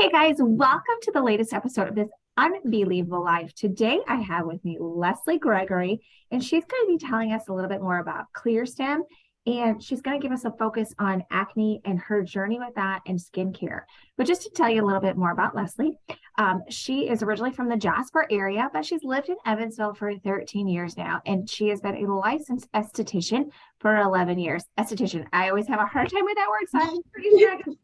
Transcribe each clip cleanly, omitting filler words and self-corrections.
Hey guys, welcome to the latest episode of this UnBee-lievable Life. Today I have with me Lezlie Gregory, and she's going to be telling us a little bit more about clear stem, and she's going to give us a focus on acne and her journey with that and skincare. But just to tell you a little bit more about Lezlie, she is originally from the Jasper area, but she's lived in Evansville for 13 years now, and she has been a licensed esthetician for 11 years. Esthetician, I always have a hard time with that word, so I'm pretty sure I can.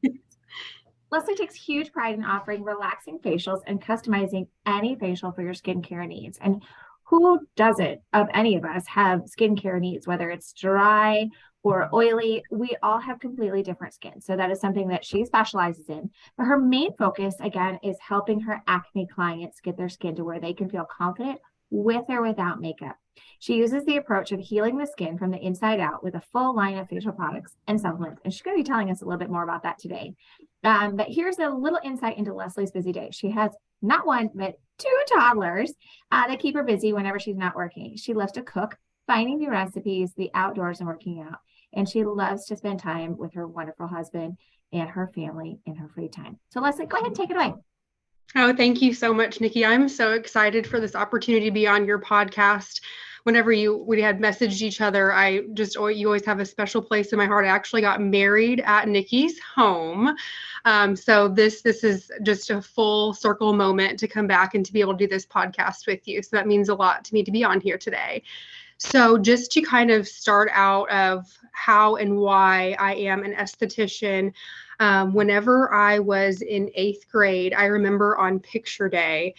Lezlie takes huge pride in offering relaxing facials and customizing any facial for your skincare needs. And who doesn't, of any of us, have skincare needs, whether it's dry or oily? We all have completely different skin. So that is something that she specializes in. But her main focus, again, is helping her acne clients get their skin to where they can feel confident with or without makeup. She uses the approach of healing the skin from the inside out with a full line of facial products and supplements. And she's going to be telling us a little bit more about that today. But here's a little insight into Leslie's busy day. She has not one, but two toddlers that keep her busy whenever she's not working. She loves to cook, finding new recipes, the outdoors, and working out. And she loves to spend time with her wonderful husband and her family in her free time. So Lezlie, go ahead and take it away. Oh, thank you so much, Nikki. I'm so excited for this opportunity to be on your podcast. Whenever we had messaged each other, you always have a special place in my heart. I actually got married at Nikki's home. So this is just a full circle moment to come back and to be able to do this podcast with you. So that means a lot to me to be on here today. So just to kind of start out of how and why I am an esthetician, whenever I was in 8th grade, I remember on picture day,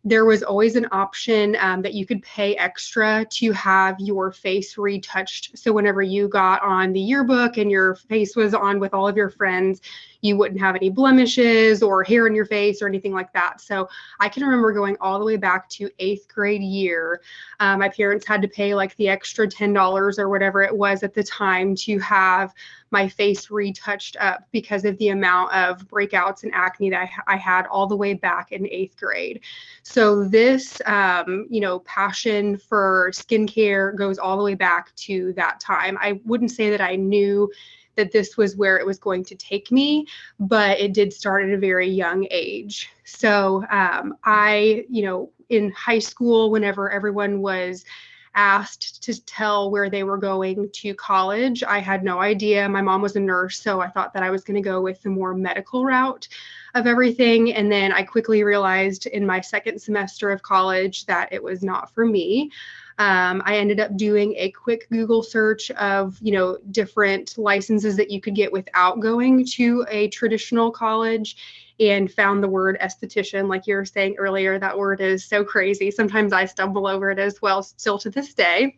there was always an option that you could pay extra to have your face retouched. So whenever you got on the yearbook and your face was on with all of your friends, you wouldn't have any blemishes or hair in your face or anything like that. So I can remember going all the way back to 8th grade year. My parents had to pay like the extra $10 or whatever it was at the time to have my face retouched up because of the amount of breakouts and acne that I had all the way back in 8th grade. So this, passion for skincare goes all the way back to that time. I wouldn't say that I knew that this was where it was going to take me, but it did start at a very young age. So in high school, whenever everyone was asked to tell where they were going to college, I had no idea. My mom was a nurse, so I thought that I was going to go with the more medical route of everything. And then I quickly realized in my second semester of college that it was not for me. I ended up doing a quick Google search of, different licenses that you could get without going to a traditional college, and found the word esthetician. Like you were saying earlier, that word is so crazy. Sometimes I stumble over it as well, still to this day.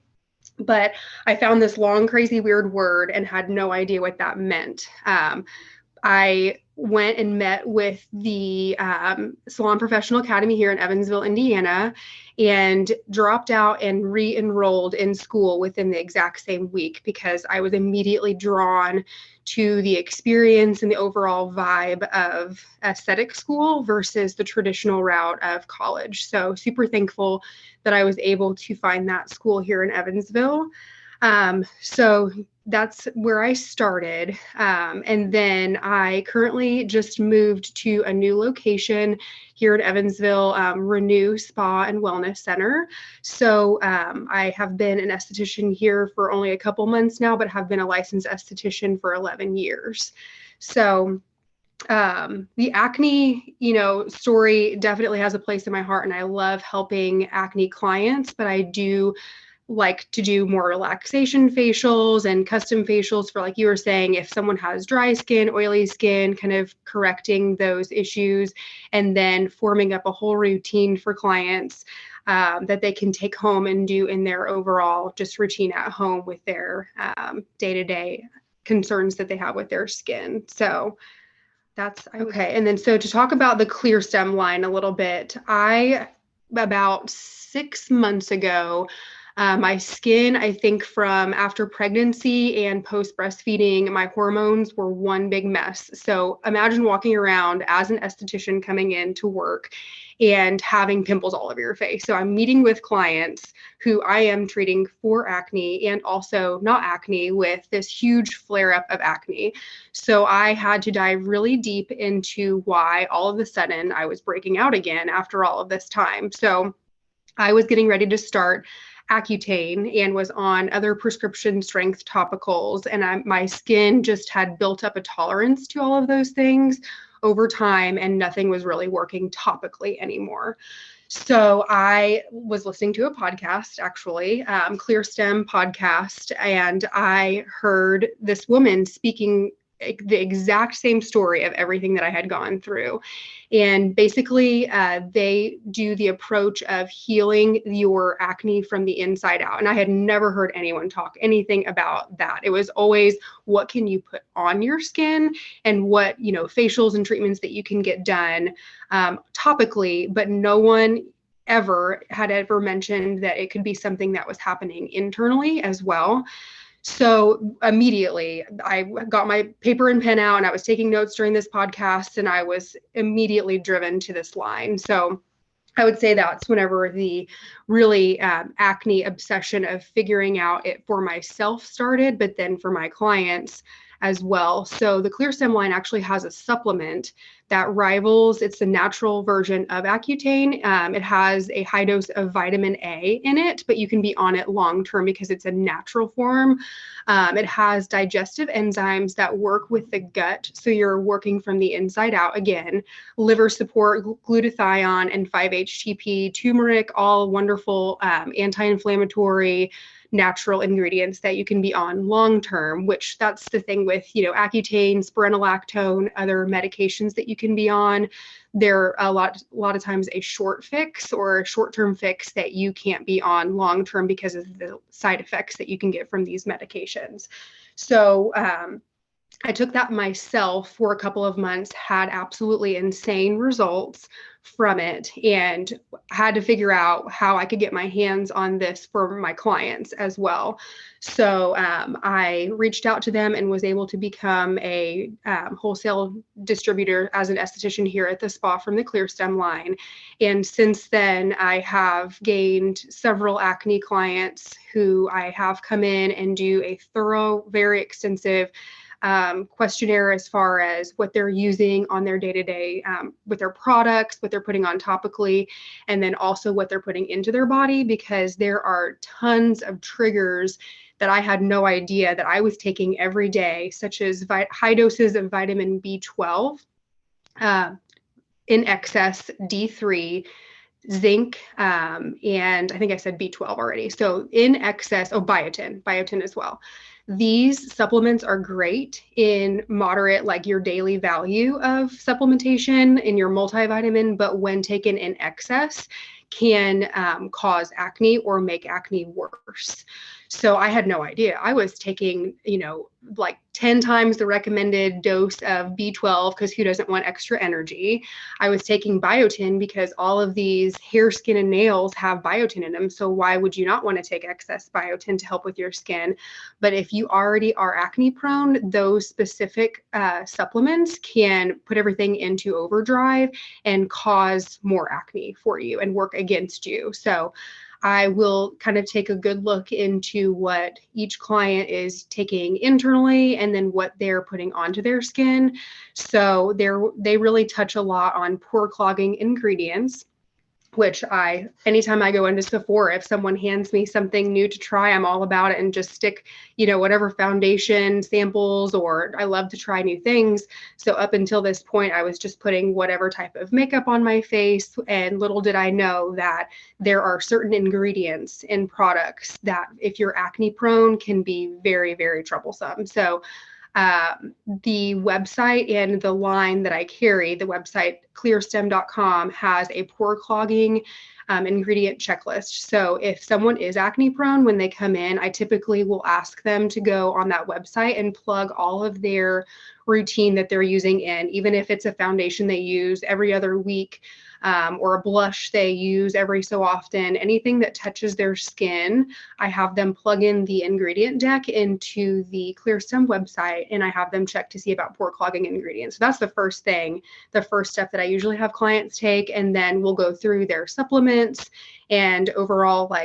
But I found this long, crazy, weird word and had no idea what that meant. I went and met with the Salon Professional Academy here in Evansville, Indiana, and dropped out and re-enrolled in school within the exact same week because I was immediately drawn to the experience and the overall vibe of aesthetic school versus the traditional route of college. So super thankful that I was able to find that school here in Evansville. So that's where I started. And then I currently just moved to a new location here in Evansville, Renew Spa and Wellness Center. So I have been an esthetician here for only a couple months now, but have been a licensed esthetician for 11 years. So the acne, story definitely has a place in my heart, and I love helping acne clients, but I do like to do more relaxation facials and custom facials for, like you were saying, if someone has dry skin, oily skin, kind of correcting those issues and then forming up a whole routine for clients that they can take home and do in their overall just routine at home with their day-to-day concerns that they have with their skin. So that's okay. And then so to talk about the clear stem line a little bit, about 6 months ago, My skin, I think from after pregnancy and post breastfeeding, my hormones were one big mess. So imagine walking around as an esthetician coming in to work and having pimples all over your face. So I'm meeting with clients who I am treating for acne and also not acne with this huge flare up of acne. So I had to dive really deep into why all of a sudden I was breaking out again after all of this time. So I was getting ready to start Accutane and was on other prescription strength topicals. And my skin just had built up a tolerance to all of those things over time, and nothing was really working topically anymore. So I was listening to a podcast, actually, Clear Stem podcast, and I heard this woman speaking the exact same story of everything that I had gone through. And basically, they do the approach of healing your acne from the inside out. And I had never heard anyone talk anything about that. It was always, what can you put on your skin and what, facials and treatments that you can get done topically, but no one had ever mentioned that it could be something that was happening internally as well. So immediately I got my paper and pen out and I was taking notes during this podcast, and I was immediately driven to this line. So I would say that's whenever the really acne obsession of figuring out it for myself started, but then for my clients as well. So the Clear Stem line actually has a supplement that rivals, it's the natural version of Accutane. It has a high dose of vitamin A in it, but you can be on it long term because it's a natural form. It has digestive enzymes that work with the gut. So you're working from the inside out again. Liver support, glutathione, and 5-HTP, turmeric, all wonderful anti-inflammatory natural ingredients that you can be on long term, which that's the thing with, Accutane, spironolactone, other medications that you can be on. They're a lot of times a short fix or a short-term fix that you can't be on long term because of the side effects that you can get from these medications. So I took that myself for a couple of months, had absolutely insane results from it, and had to figure out how I could get my hands on this for my clients as well. So I reached out to them and was able to become a wholesale distributor as an esthetician here at the spa from the Clear Stem line. And since then, I have gained several acne clients who I have come in and do a thorough, very extensive questionnaire as far as what they're using on their day-to-day with their products, what they're putting on topically, and then also what they're putting into their body, because there are tons of triggers that I had no idea that I was taking every day, such as high doses of vitamin B12, in excess D3, zinc, and I think I said B12 already. So in excess, biotin as well. These supplements are great in moderate, like your daily value of supplementation in your multivitamin, but when taken in excess, can cause acne or make acne worse. So I had no idea. I was taking, like 10 times the recommended dose of B12 because who doesn't want extra energy? I was taking biotin because all of these hair, skin, and nails have biotin in them. So why would you not want to take excess biotin to help with your skin? But if you already are acne prone, those specific supplements can put everything into overdrive and cause more acne for you and work against you. So I will kind of take a good look into what each client is taking internally and then what they're putting onto their skin. So they really touch a lot on pore clogging ingredients, which anytime I go into Sephora, if someone hands me something new to try, I'm all about it and just stick, whatever foundation samples, or I love to try new things. So up until this point, I was just putting whatever type of makeup on my face. And little did I know that there are certain ingredients in products that if you're acne prone can be very, very troublesome. So the website and the line that I carry, the website clearstem.com, has a pore clogging ingredient checklist. So if someone is acne prone, when they come in, I typically will ask them to go on that website and plug all of their routine that they're using in, even if it's a foundation they use every other week. or a blush they use every so often, anything that touches their skin, I have them plug in the ingredient deck into the ClearStem website, and I have them check to see about pore clogging ingredients. So that's the first thing, the first step that I usually have clients take. And then we'll go through their supplements and overall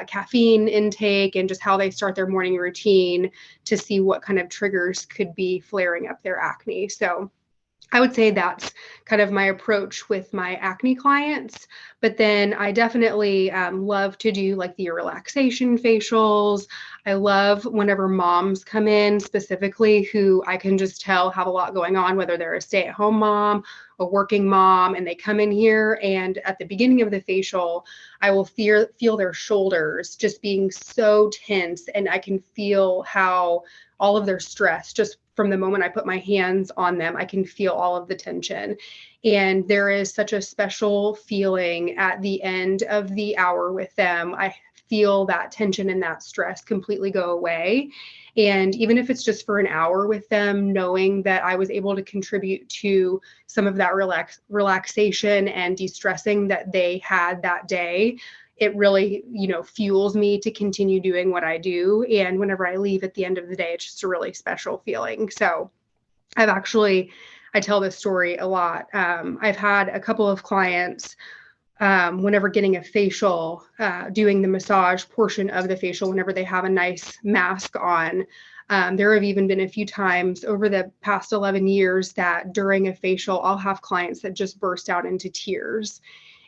caffeine intake and just how they start their morning routine to see what kind of triggers could be flaring up their acne. So I would say that's kind of my approach with my acne clients. But then I definitely love to do like the relaxation facials. I love whenever moms come in specifically who I can just tell have a lot going on, whether they're a stay-at-home mom, a working mom, and they come in here. And at the beginning of the facial, I will feel their shoulders just being so tense. And I can feel how all of their stress, just from the moment I put my hands on them, I can feel all of the tension. And there is such a special feeling at the end of the hour with them. I feel that tension and that stress completely go away. And even if it's just for an hour with them, knowing that I was able to contribute to some of that relaxation and de-stressing that they had that day, it really, fuels me to continue doing what I do. And whenever I leave at the end of the day, it's just a really special feeling. So I tell this story a lot. I've had a couple of clients, whenever getting a facial, doing the massage portion of the facial, whenever they have a nice mask on. There have even been a few times over the past 11 years that during a facial, I'll have clients that just burst out into tears.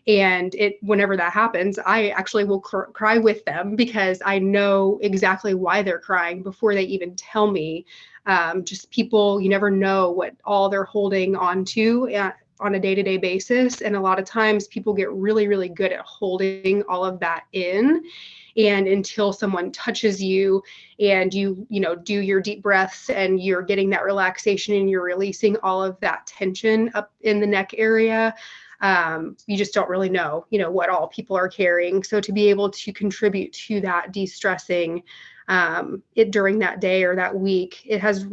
And whenever that happens, I actually will cry with them because I know exactly why they're crying before they even tell me. Just people, you never know what all they're holding on to on a day-to-day basis. And a lot of times people get really, really good at holding all of that in. And until someone touches you and you do your deep breaths and you're getting that relaxation and you're releasing all of that tension up in the neck area, you just don't really know, what all people are carrying. So to be able to contribute to that de-stressing it during that day or that week, that's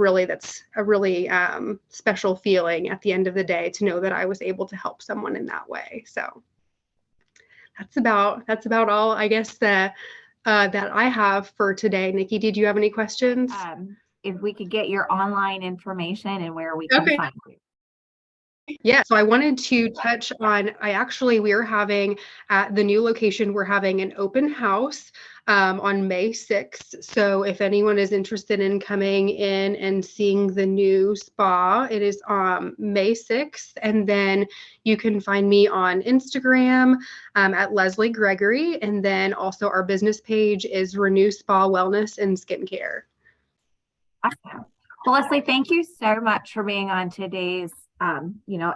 a really special feeling at the end of the day to know that I was able to help someone in that way. So that's about all, I guess, that I have for today. Nikki, did you have any questions? If we could get your online information and where we can find you. Yeah, so I wanted to touch on, we are having at the new location, we're having an open house on May 6th. So if anyone is interested in coming in and seeing the new spa, it is May 6th. And then you can find me on Instagram at Lezlie Gregory. And then also our business page is Renew Spa Wellness and Skincare. Awesome. Well, Lezlie, thank you so much for being on today's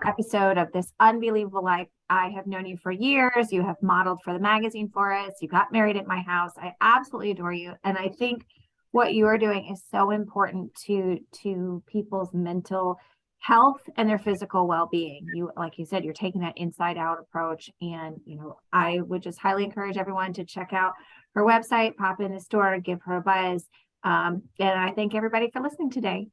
episode of this Unbelievable Life. I have known you for years. You have modeled for the magazine for us. You got married at my house. I absolutely adore you. And I think what you are doing is so important to people's mental health and their physical well-being. Like you said, you're taking that inside out approach. And, I would just highly encourage everyone to check out her website, pop in the store, give her a buzz. And I thank everybody for listening today.